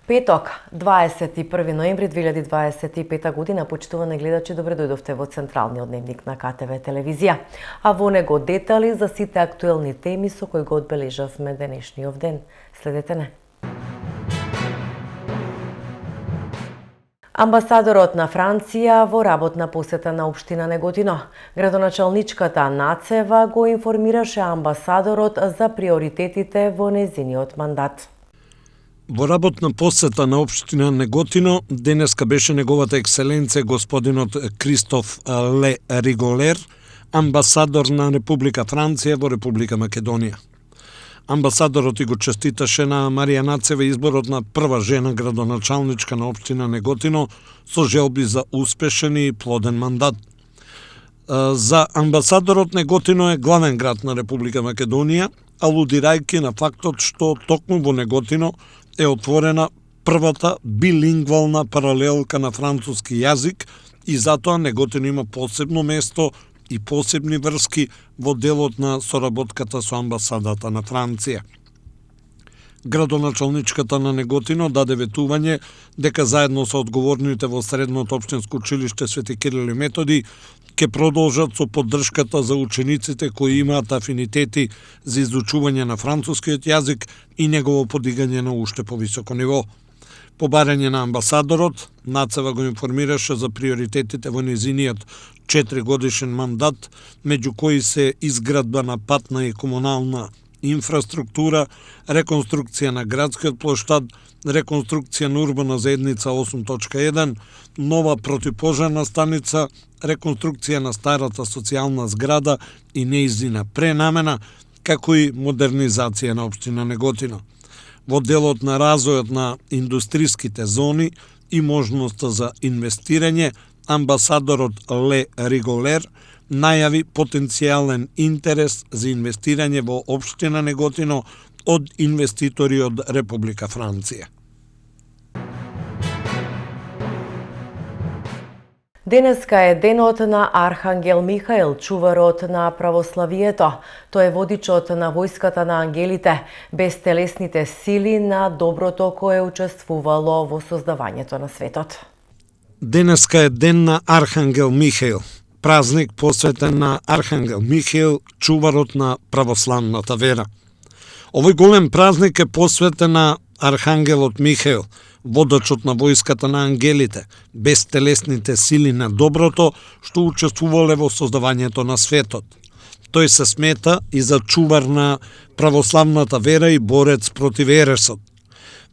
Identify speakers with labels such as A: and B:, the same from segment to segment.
A: Петок, 21 ноември 2025 година, почитувани гледачи, добре дојдовте во централниот дневник на КТВ телевизија. А во него детали за сите актуелни теми со кои го одбележавме денешниот ден. Следете не. Амбасадорот на Франција во работна посета на општина Неготино. Градоначалничката Нацева го информираше амбасадорот за приоритетите во незиниот мандат.
B: Во работна посета на општина Неготино денеска беше неговата екселенција господинот Кристоф Ле Риголер, амбасадор на Република Франција во Република Македонија. Амбасадорот и го честиташе на Марија Нацева изборот на прва жена градоначалничка на општина Неготино со желби за успешен и плоден мандат. За амбасадорот Неготино е главен град на Република Македонија, алудирајќи на фактот што токму во Неготино е отворена првата билингвална паралелка на француски јазик и затоа Неготино има посебно место и посебни врски во делот на соработката со амбасадата на Франција. Градоначалничката на Неготино даде ветување дека заедно со одговорните во Средното општинско училиште Свети Кирил и Методи ќе продолжат со поддршката за учениците кои имаат афинитети за изучување на францускиот јазик и негово подигање на уште повисоко ниво. По барање на амбасадорот, Нацева го информираше за приоритетите во незиниот 4-годишен мандат, меѓу кои се изградба на патна и комунална инфраструктура, реконструкција на градскиот плоштад, реконструкција на урбана заедница 8.1, нова противпожарна станица, реконструкција на старата социјална зграда и нејзина пренамена, како и модернизација на општина Неготино. Во делот на развојот на индустриските зони и можноста за инвестирање, амбасадорот Ле Риголер најави потенцијален интерес за инвестирање во општина Неготино од инвеститори од Република Франција.
A: Денеска е денот на Архангел Михаил, чуварот на православието. Тој е водичот на војската на ангелите, бестелесните сили на доброто кое учествувало во создавањето на светот.
B: Денеска е ден на Архангел Михаил, празник посветен на Архангел Михаил, чуварот на православната вера. Овој голем празник е посветен на Архангелот Михаил, водачот на војската на ангелите, бестелесните сили на доброто што учествувале во создавањето на светот. Тој се смета и за чувар на православната вера и борец против ересот.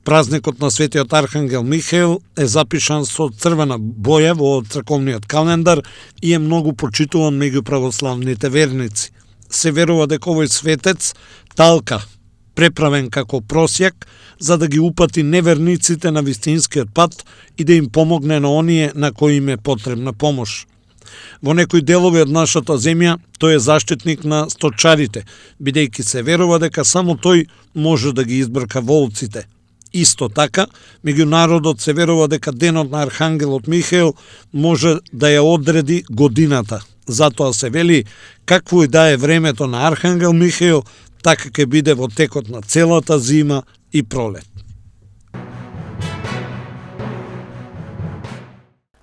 B: Празникот на светиот Архангел Михаил е запишан со црвена боја во црковниот календар и е многу почитуван меѓу православните верници. Се верува дека овој светец талка, преправен како просјак, за да ги упати неверниците на вистинскиот пат и да им помогне на оние на кои им е потребна помош. Во некои делови од нашата земја тој е заштитник на сточарите, бидејќи се верува дека само тој може да ги избрка волците. Исто така, меѓу народот се верува дека денот на Архангелот Михаил може да ја одреди годината. Затоа се вели, какво и да е времето на Архангел Михаил, така ќе биде во текот на целата зима и пролет.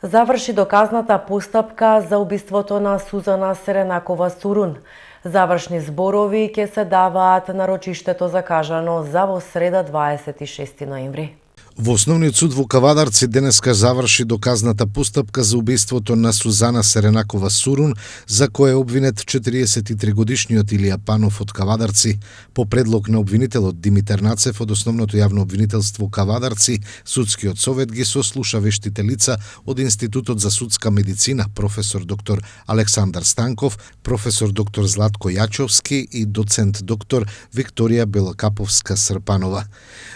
A: Заврши доказната постапка за убиството на Сузана Серенакова Сурун. Завршни зборови ќе се даваат на рочиштето закажано за во среда 26 ноември.
C: Во Основниот суд во Кавадарци денеска заврши доказната постапка за убиството на Сузана Серенакова Сурун, за која е обвинет 43-годишниот Илија Панов од Кавадарци. По предлог на обвинителот Димитар Нацев од Основното јавно обвинителство Кавадарци, судскиот совет ги сослуша вештите лица од Институтот за судска медицина, професор доктор Александар Станков, професор доктор Златко Јачовски и доцент доктор Викторија Белокаповска-Српанова.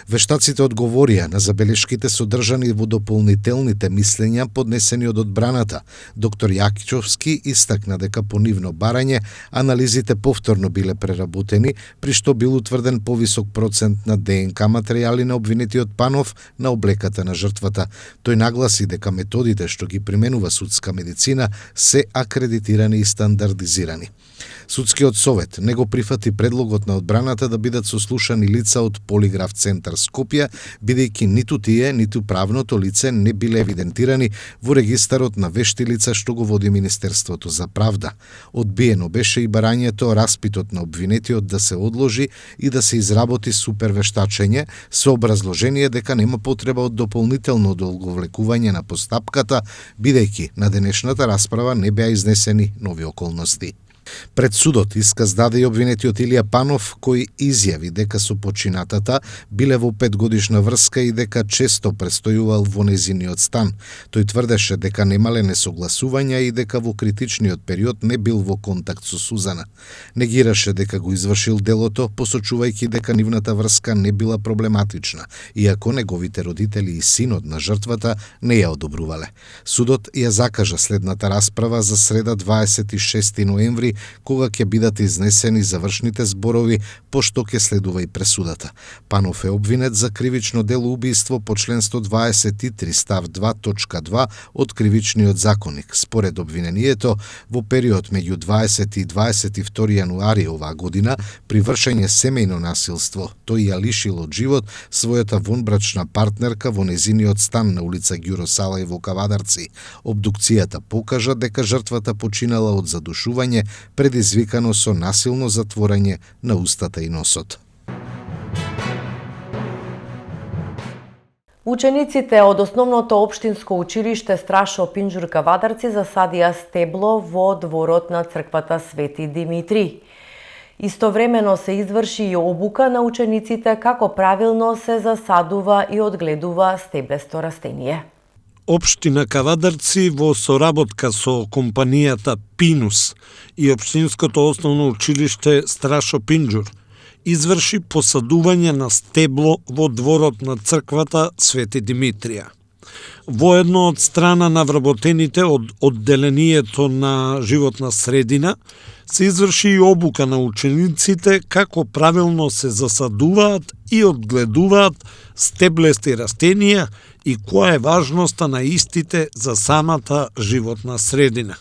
C: Вештаците одговорија на забелешките содржани во дополнителните мислења поднесени од одбраната. Доктор Јачовски истакна дека по нивно барање анализите повторно биле преработени, при што бил утврден повисок процент на ДНК материјали на обвинетиот Панов на облеката на жртвата. Тој нагласи дека методите што ги применува судска медицина се акредитирани и стандардизирани. Судскиот совет не го прифати предлогот на одбраната да бидат сослушани лица од Полиграф центар Скопје, бидејќи ниту тие, ниту правното лице не биле евидентирани во регистарот на вешти лица што го води Министерството за правда. Одбиено беше и барањето распитот на обвинетиот да се одложи и да се изработи супервештачење со образложение дека нема потреба од дополнително одолговлекување на постапката, бидејќи на денешната расправа не беа изнесени нови околности. Пред судот исказ даде и обвинетиот Илија Панов, кој изјави дека со починатата биле во 5-годишна врска и дека често престојувал во незиниот стан. Тој тврдеше дека немале несогласувања и дека во критичниот период не бил во контакт со Сузана. Негираше дека го извршил делото, посочувајќи дека нивната врска не била проблематична, иако неговите родители и синот на жртвата не ја одобрувале. Судот ја закажа следната расправа за среда 26 ноември, кога ќе бидат изнесени завршните зборови, пошто ќе следува и пресудата. Панов е обвинет за кривично дело убиство по член 123 став 2.2 од Кривичниот законник. Според обвинението, во период меѓу 20 и 22 јануари оваа година, при вршење семејно насилство, тој ја лишил од живот својата вонбрачна партнерка во незиниот стан на улица Ѓуро Салај во Кавадарци. Обдукцијата покажа дека жртвата починала од задушување предизвикано со насилно затворање на устата и носот.
A: Учениците од основното општинско училиште Страшо Пинџур Кавадарци засадија стебло во дворот на црквата Свети Димитри. Истовремено се изврши и обука на учениците како правилно се засадува и одгледува стеблесто растение.
B: Општина Кавадарци во соработка со компанијата Пинус и општинското основно училиште Страшо Пинџур изврши посадување на стебло во дворот на црквата Свети Димитрија. Воедно од страна на вработените од одделението на животна средина се изврши и обука на учениците како правилно се засадуваат и одгледуваат стеблести растенија и која е важноста на истите за самата животна средина.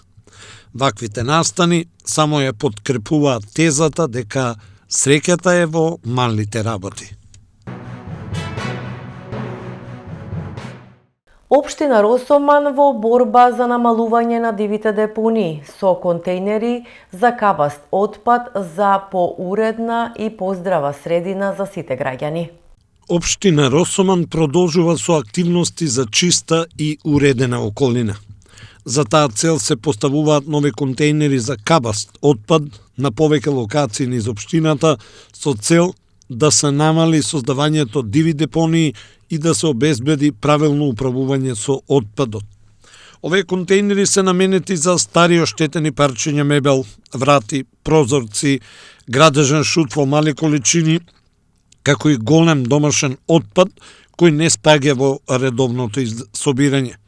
B: Ваквите настани само ја подкрепуваат тезата дека среќата е во малите работи.
A: Општина Росоман во борба за намалување на дивите депонии со контейнери за кабаст отпад за поуредна и поздрава средина за сите граѓани.
B: Општина Росоман продолжува со активности за чиста и уредена околина. За таа цел се поставуваат нови контейнери за кабаст отпад на повеќе локации низ општината со цел да се намали создавањето диви депонии и да се обезбеди правилно управување со отпадот. Овие контейнери се наменети за стари оштетени парчиња мебел, врати, прозорци, градежен шут во мали количини, како и голем домашен отпад кој не спаѓа во редовното собирање.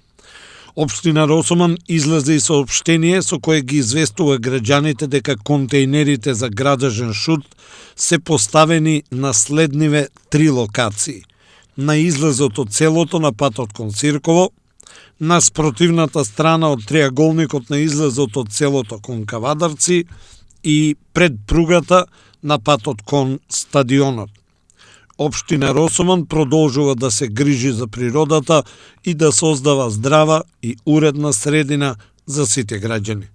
B: Општина Росоман излезе и соопштение со кое ги известува граѓаните дека контейнерите за градежен шут се поставени на следниве 3 локации: на излезот од селото на патот кон Цирково, на спротивната страна од триаголникот на излезот од селото кон Кавадарци и пред пругата на патот кон стадионот. Општина Росоман продолжува да се грижи за природата и да создава здрава и уредна средина за сите граѓани.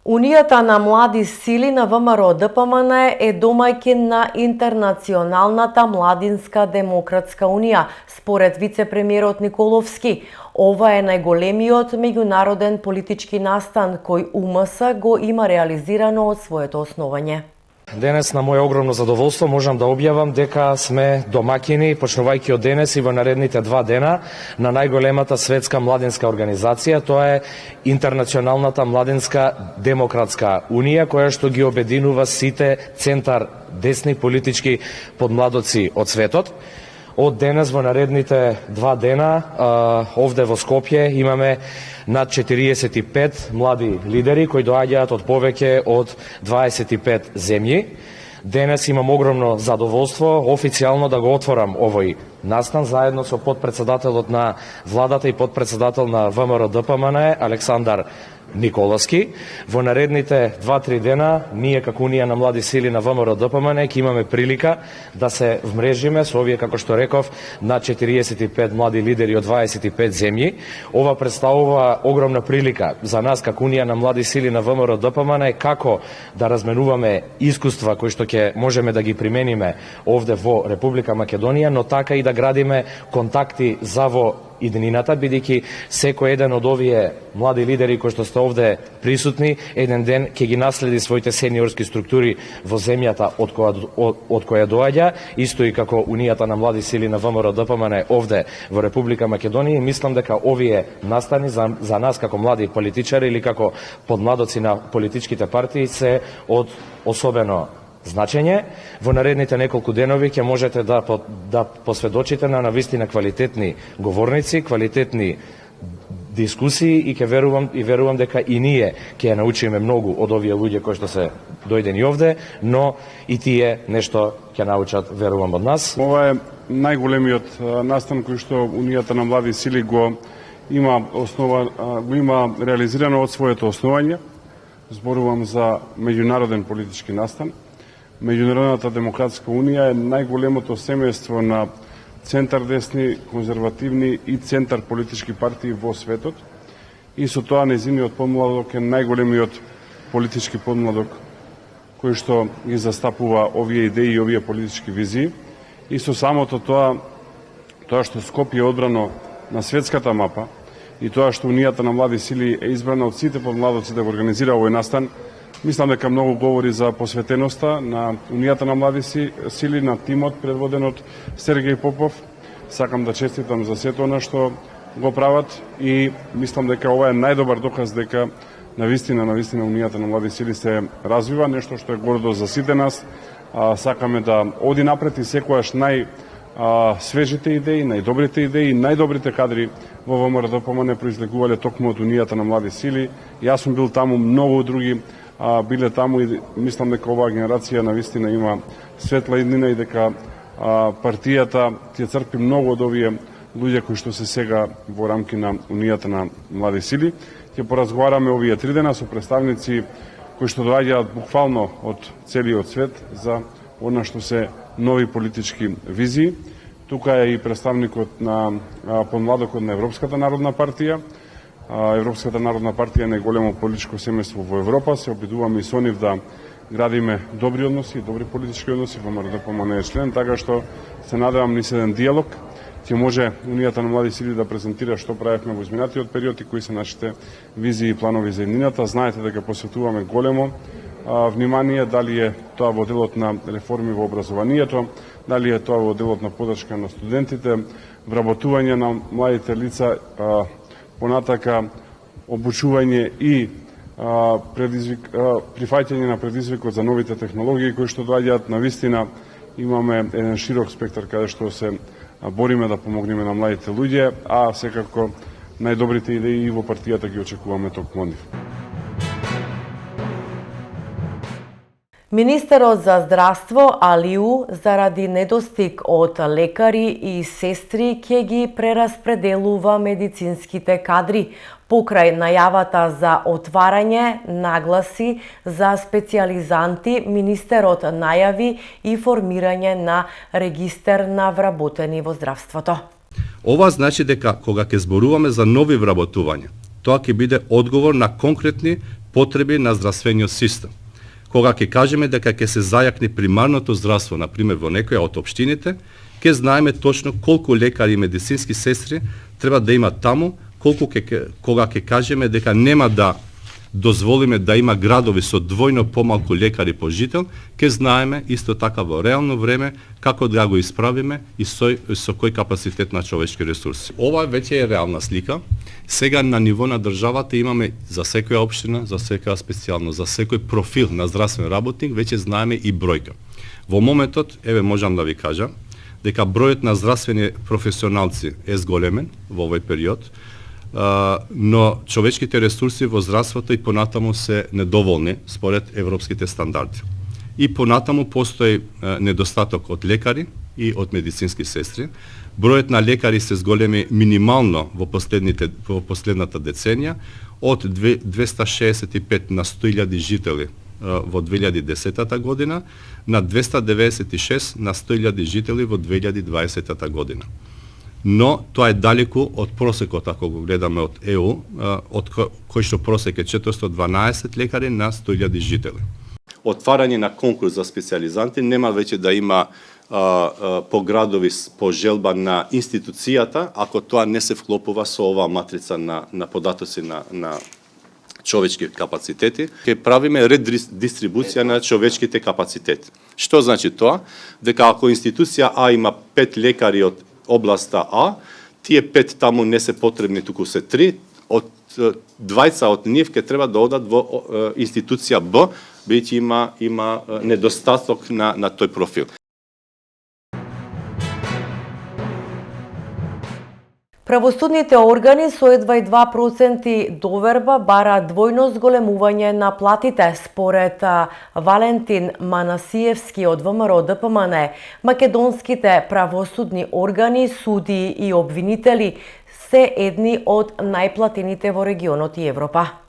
A: Унијата на млади сили на ВМРО ДПМН е домаќин на Интернационалната младинска демократска унија, според вице-премиерот Николовски. Ова е најголемиот меѓународен политички настан кој УМС го има реализирано од своето основање.
D: Денес на моје огромно задоволство можам да објавам дека сме домаќини, почнувајќи од денес и во наредните 2 дена, на најголемата светска младинска организација, тоа е Интернационалната младинска демократска унија, која што ги обединува сите центар десни политички подмладоци од светот. Од денес во наредните 2 дена овде во Скопје имаме над 45 млади лидери кои доаѓаат од повеќе од 25 земји. Денес имам огромно задоволство официјално да го отворам овој настан заедно со подпредседателот на владата и подпредседател на ВМРО ДПМН Александар Николовски. Во наредните 2-3 дена ние како Унија на млади сили на ВМРО ДПМН ќе имаме прилика да се вмрежиме со овие, како што реков, на 45 млади лидери од 25 земји. Ова представува огромна прилика за нас како Унија на млади сили на ВМРО ДПМН како да разменуваме искуства кои што ќе можеме да ги примениме овде во Република Македонија, но така и да градиме контакти за во иднината, бидејќи секој еден од овие млади лидери кои што сте овде присутни, еден ден ќе ги наследи своите сениорски структури во земјата од која доаѓа, исто и како Унијата на млади сили на ВМРО ДПМН овде во Република Македонија. Мислам дека овие настани за нас како млади политичари или како подмладоци на политичките партии се од особено значење. Во наредните неколку денови ќе можете да посведочите на навистина квалитетни говорници, квалитетни дискусии и верувам дека и ние ќе научиме многу од овие луѓе кои што се дојдени овде, но и тие нешто ќе научат, верувам, од нас.
E: Ова е најголемиот настан кој што Унијата на млади сили го има реализирано од своето основање. Зборувам за меѓународен политички настан. Меѓународната демократска унија е најголемото семејство на центар десни, конзервативни и центар политички партии во светот. И со тоа нејзиниот подмладок е најголемиот политички подмладок кој што ги застапува овие идеи и овие политички визии. И со самото тоа што Скопје е одбрано на светската мапа и тоа што Унијата на млади сили е избрана од сите подмладоци да го организира овој настан, мислам дека многу говори за посветеноста на Унијата на млади сили, на тимот предводен од Сергеј Попов. Сакам да честитам за сето она што го прават и мислам дека ова е најдобар доказ дека навистина Унијата на млади сили се развива, нешто што е гордо за сите нас. Сакаме да оди напред и секојаш свежите идеи, најдобрите идеи, најдобрите кадри во ВМРО ДПМН произлегувале токму од Унијата на млади сили. Јас сум бил таму, многу други биле таму и мислам дека оваа генерација навистина има светла иднина и дека партијата ќе црпи многу од овие луѓе кои што се сега во рамки на Унијата на млади сили. Ќе поразговараме овие 3 дена со представници кои што доаѓаат буквално од целиот свет за она што се нови политички визии. Тука е и представникот на подмладокот на Европската народна партија. Европската народна партија е најголемо политичко семејство во Европа. Се обидуваме и со нив да градиме добри односи, добри политички односи. ВМРО ДПМН е член, така што се надевам низ еден диалог ќе може Унијата на млади сили да презентира што правевме во изминатиот период и кои се нашите визии и планови за иднината. Знаете дека посветуваме големо внимание, дали е тоа во делот на реформи во образованието, дали е тоа во делот на подршка на студентите, вработување на младите лица, понатака обучување и прифаќање на предизвикот за новите технологии кои што доаѓаат. Навистина имаме еден широк спектар каде што се бориме да помогнеме на младите луѓе, а секако најдобрите идеи и во партијата ги очекуваме токму од нив.
A: Министерот за здравство Алиу заради недостиг од лекари и сестри ќе ги прераспределува медицинските кадри. Покрај најавата за отварање нагласи за специјализанти, министерот најави и формирање на регистер на вработени во здравството.
F: Ова значи дека кога ќе зборуваме за нови вработувања, тоа ќе биде одговор на конкретни потреби на здравствениот систем. Кога ќе кажеме дека ќе се зајакне примарното здравство, например во некоја од општините, ќе знаеме точно колку лекари и медицински сестри треба да има таму, кога ќе кажеме дека нема да дозволиме да има градови со двојно помалку лекари по жител, ќе знаеме исто така во реално време како да го исправиме и со кој капацитет на човечки ресурси. Ова веќе е реална слика. Сега на ниво на државата имаме за секоја општина, за секоја специјално, за секој профил на здравствен работник, веќе знаеме и бројка. Во моментот, можам да ви кажам, дека бројот на здравствени професионалци е зголемен во овој период, но човечките ресурси во здравството и понатаму се недоволни според европските стандарди. и понатаму постои недостаток од лекари и од медицински сестри. Бројот на лекари се зголеми минимално во последната деценија, од 265 на 100.000 жители во 2010 година на 296 на 100.000 жители во 2020 година. Но тоа е далеку од просекот, ако го гледаме од ЕУ, од кој што просек е 412 лекари на 100.000 жители. Отварање на конкурс за специјализанти нема веќе да има по градови по желба на институцијата, ако тоа не се вклопува со оваа матрица на податоци на човечки капацитети, ќе правиме редистрибуција на човечките капацитети. Што значи тоа? Дека ако институција А има 5 лекари од областа А, тие 5 таму не се потребни, туку се 3, од двајца од нив ќе треба да одат во институција Б, бидејќи има недостаток на тој профил.
A: Правосудните органи со едва и 2% доверба бараат двојно зголемување на платите, според Валентин Манасиевски од ВМРО ДПМН. Македонските правосудни органи, суди и обвинители се едни од најплатените во регионот и Европа.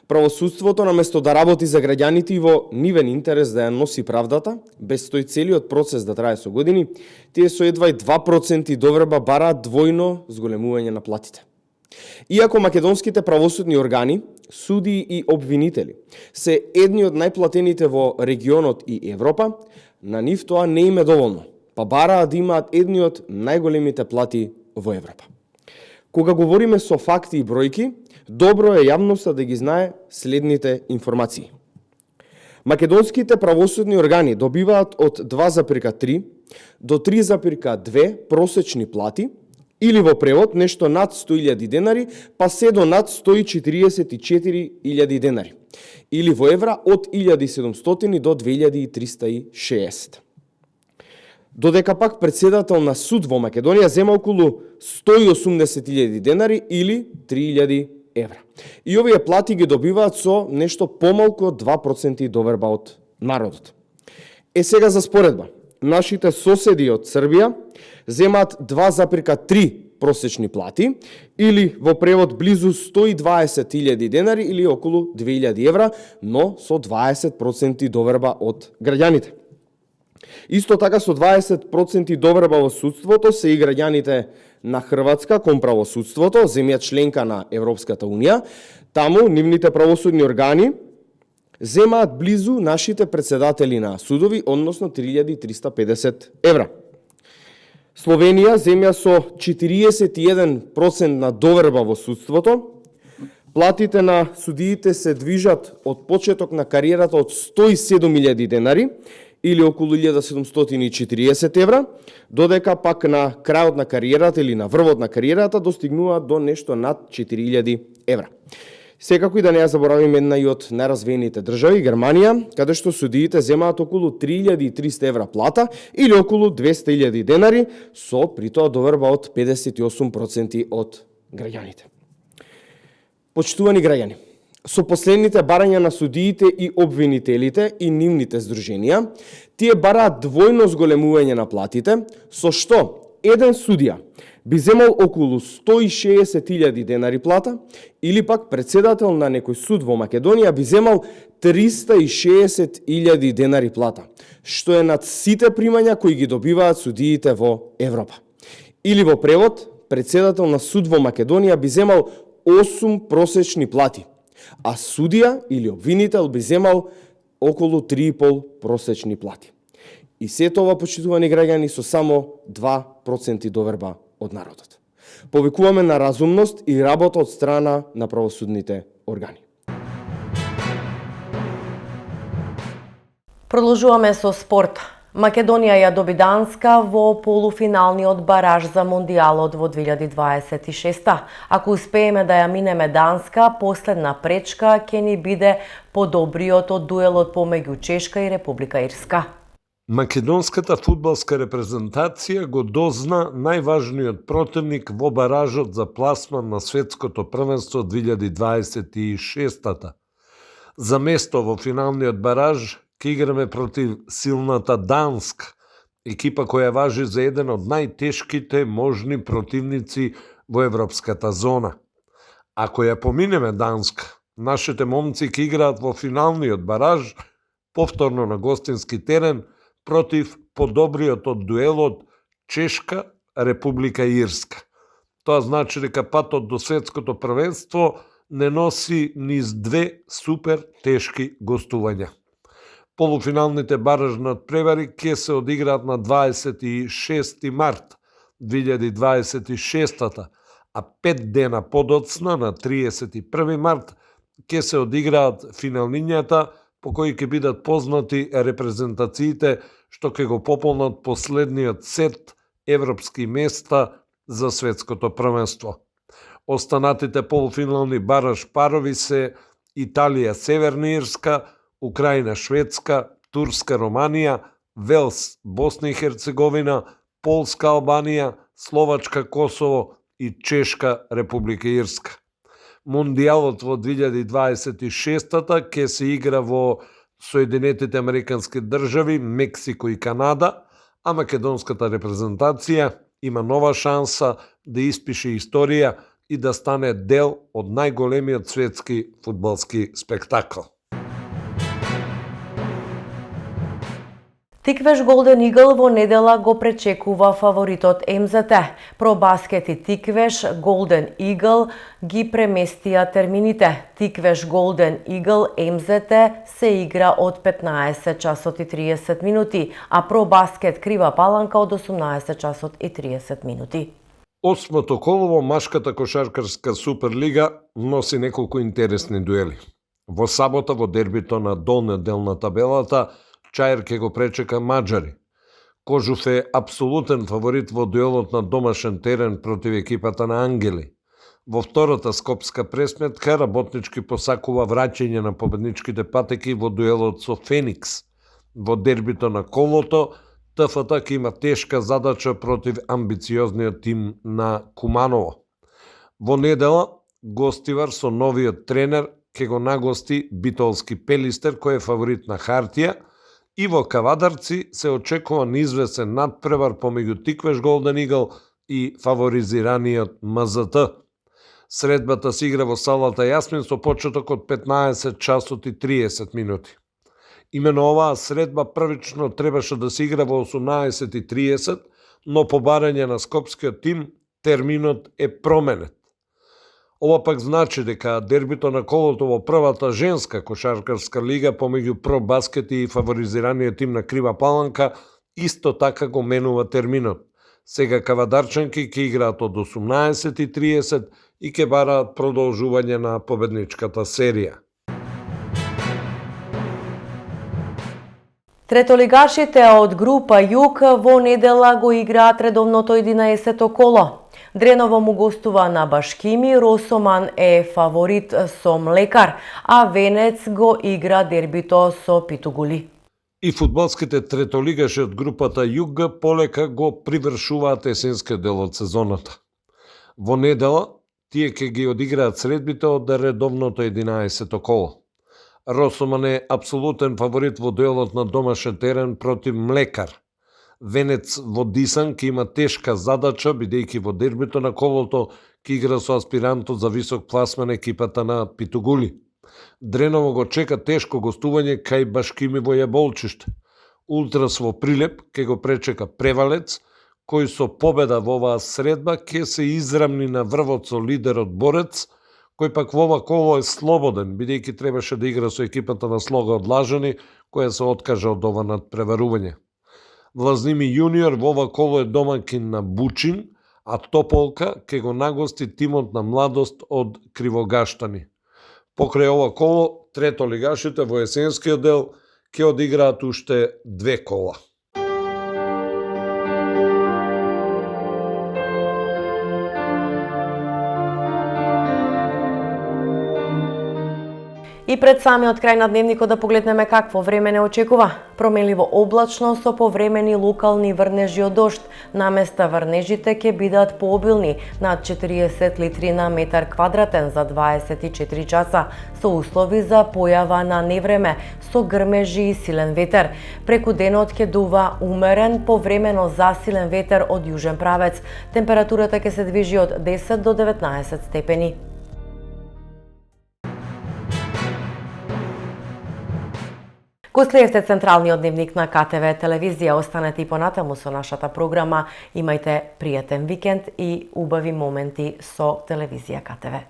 G: Правосудството, наместо да работи за граѓаните и во нивен интерес да ја носи правдата, без тој целиот процес да трае со години, тие со едва и 2% доверба бараат двојно зголемување на платите. Иако македонските правосудни органи, суди и обвинители се едни од најплатените во регионот и Европа, на нив тоа не им е доволно, па бараат да имаат едни од најголемите плати во Европа. Кога говориме со факти и бројки, добро е јавноста да ги знае следните информации. Македонските правосудни органи добиваат од 2,3 до 3,2 просечни плати, или во превод нешто над 100.000 денари, па се до над 144.000 денари, или во евра од 1.700 до 2.360. Додека пак председател на суд во Македонија зема околу 180.000 денари или 3.000 евра. И овие плати ги добиваат со нешто помалку од 2% доверба од народот. Сега за споредба. Нашите соседи од Србија земаат 2,3 просечни плати, или во превод близу 120.000 денари или околу 2.000 евра, но со 20% доверба од граѓаните. Исто така со 20% доверба во судството се и граѓаните на Хрватска кон правосудството, земја членка на Европската Унија. Таму нивните правосудни органи земаат близу нашите председатели на судови, односно 3.350 евра. Словенија, земја со 41% на доверба во судството, платите на судиите се движат од почеток на кариерата од 107.000 денари, или околу 1.740 евра, додека пак на крајот на кариерата или на врвот на кариерата достигнуваат до нешто над 4.000 евра. Секако и да не ја заборавиме една и од најразвиените држави, Германија, каде што судиите земаат околу 3.300 евра плата или околу 200.000 денари, со при тоа доверба од 58% од граѓаните. Почитувани граѓани, со последните барања на судиите и обвинителите и нивните здруженија, тие бараат двојно зголемување на платите, со што еден судија би земал околу 160.000 денари плата, или пак председател на некој суд во Македонија би земал 360.000 денари плата, што е над сите примања кои ги добиваат судиите во Европа. Или во превод, председател на суд во Македонија би земал 8 просечни плати, а судија или обвинител би земал околу 3,5 просечни плати. И сето ова, почитувани граѓани, со само 2% доверба од народот. Повикуваме на разумност и работа од страна на правосудните органи.
A: Продолжуваме со спорт. Македонија ја доби Данска во полуфиналниот бараж за Мондијалот во 2026. Ако успееме да ја минеме Данска, последна пречка ќе ни биде подобриот од дуелот помеѓу Чешка и Република Ирска.
B: Македонската фудбалска репрезентација го дозна најважниот противник во баражот за пласман на светското првенство 2026. За место во финалниот бараж ќе играме против силната Данска, екипа која важи за еден од најтешките можни противници во европската зона. Ако ја поминеме Данска, нашите момци ќе играат во финалниот бараж, повторно на гостински терен, против подобриот од дуелот Чешка, Република Ирска. Тоа значи дека патот до светското првенство не носи низ две супер тешки гостувања. Полуфиналните баражни надпревари ќе се одиграат на 26 март 2026, а 5 дена подоцна на 31 март ќе се одиграат финалнињата по кои ќе бидат познати репрезентациите што ќе го пополнат последниот сет европски места за светското првенство. Останатите полуфинални бараж парови се Италија, Северна Ирска, Украина, Шведска, Турска, Романија, Велс, Босна и Херцеговина, Полска, Албанија, Словачка, Косово и Чешка, Република Ирска. Мундијалот во 2026-та ќе се игра во Соединетите Американски држави, Мексико и Канада, а македонската репрезентација има нова шанса да испише историја и да стане дел од најголемиот светски фудбалски спектакл.
A: Тиквеш Голден Игл во недела го пречекува фаворитот МЗТ. Пробаскет и Тиквеш Голден Игл ги преместија термините. Тиквеш Голден Игл МЗТ се игра од 15 часот и 30 минути, а Пробаскет Крива Паланка од 18 часот и 30 минути.
B: Осмото коло во машката кошаркарска Суперлига носи неколку интересни дуели. Во сабота во дербито на долниот дел на табелата Чаир ќе го пречека Маđари. Кожуф е апсолутен фаворит во дуелот на домашен терен против екипата на Ангели. Во втората скопска пресметка работнички посакува враќање на победничките патеки во дуелот со Феникс. Во дербито на колото, ТФТ ќе има тешка задача против амбициозниот тим на Куманово. Во недела, Гостивар со новиот тренер ќе го нагости Битолски Пелистер кој е фаворит на хартија, и во Кавадарци се очекува неизвестен надпревар помеѓу Тиквеш Голден Игл и фаворизираниот МЗТ. Средбата се игра во салата Јасмин со почеток од 15 часот и 30 минути. Имено оваа средба првично требаше да се игра во 18:30, но по барање на скопскиот тим терминот е променет. Ова пак значи дека дербито на колото во првата женска кошаркарска лига помеѓу Пробаскет и фаворизираниот тим на Крива Паланка исто така го менува терминот. Сега кавадарчанки ќе играат од 18:30 и ќе бараат продолжување на победничката серија.
A: Третолигашите од група Југ во недела го играат редовното 11-то коло. Дреново му гостува на Башкими, Росоман е фаворит со Млекар, а Венец го игра дербито со Питугули.
B: И фудбалските третолигаши од групата Југ полека го привршуваат есенскиот дел од сезоната. Во недела, тие ќе ги одиграат средбите од редовното 11-то коло. Росоман е апсолутен фаворит во дуелот на домашен терен против Млекар. Венец во Дисан ќе има тешка задача, бидејќи во дербито на колото ќе игра со аспирантот за висок пласман екипата на Питугули. Дреново го чека тешко гостување кај Башкими во Јаболчиште. Ултрас во Прилеп ќе го пречека Превалец, кој со победа во оваа средба ќе се израмни на врвот со лидерот Борец, кој пак во ова коло е слободен, бидејќи требаше да игра со екипата на Слога од Лажани, која се откажа од ова надпреварување. Влазними јуниор во ова коло е домакин на Бучин, а Тополка ќе го нагости тимот на Младост од Кривогаштани. Покрај ова коло, третолигашите во есенскиот дел ќе одиграат уште две кола.
A: И пред самиот крај на дневникот да погледнеме какво време не очекува. Променливо облачно со повремени локални врнежи од дожд. Наместа врнежите ќе бидат пообилни, над 40 литри на метар квадратен за 24 часа, со услови за појава на невреме, со грмежи и силен ветер. Преку денот ќе дува умерен, повремено засилен ветер од јужен правец. Температурата ќе се движи од 10 до 19 степени. Го следевте централниот дневник на КТВ телевизија. Останете и понатаму со нашата програма. Имајте пријатен викенд и убави моменти со телевизија КТВ.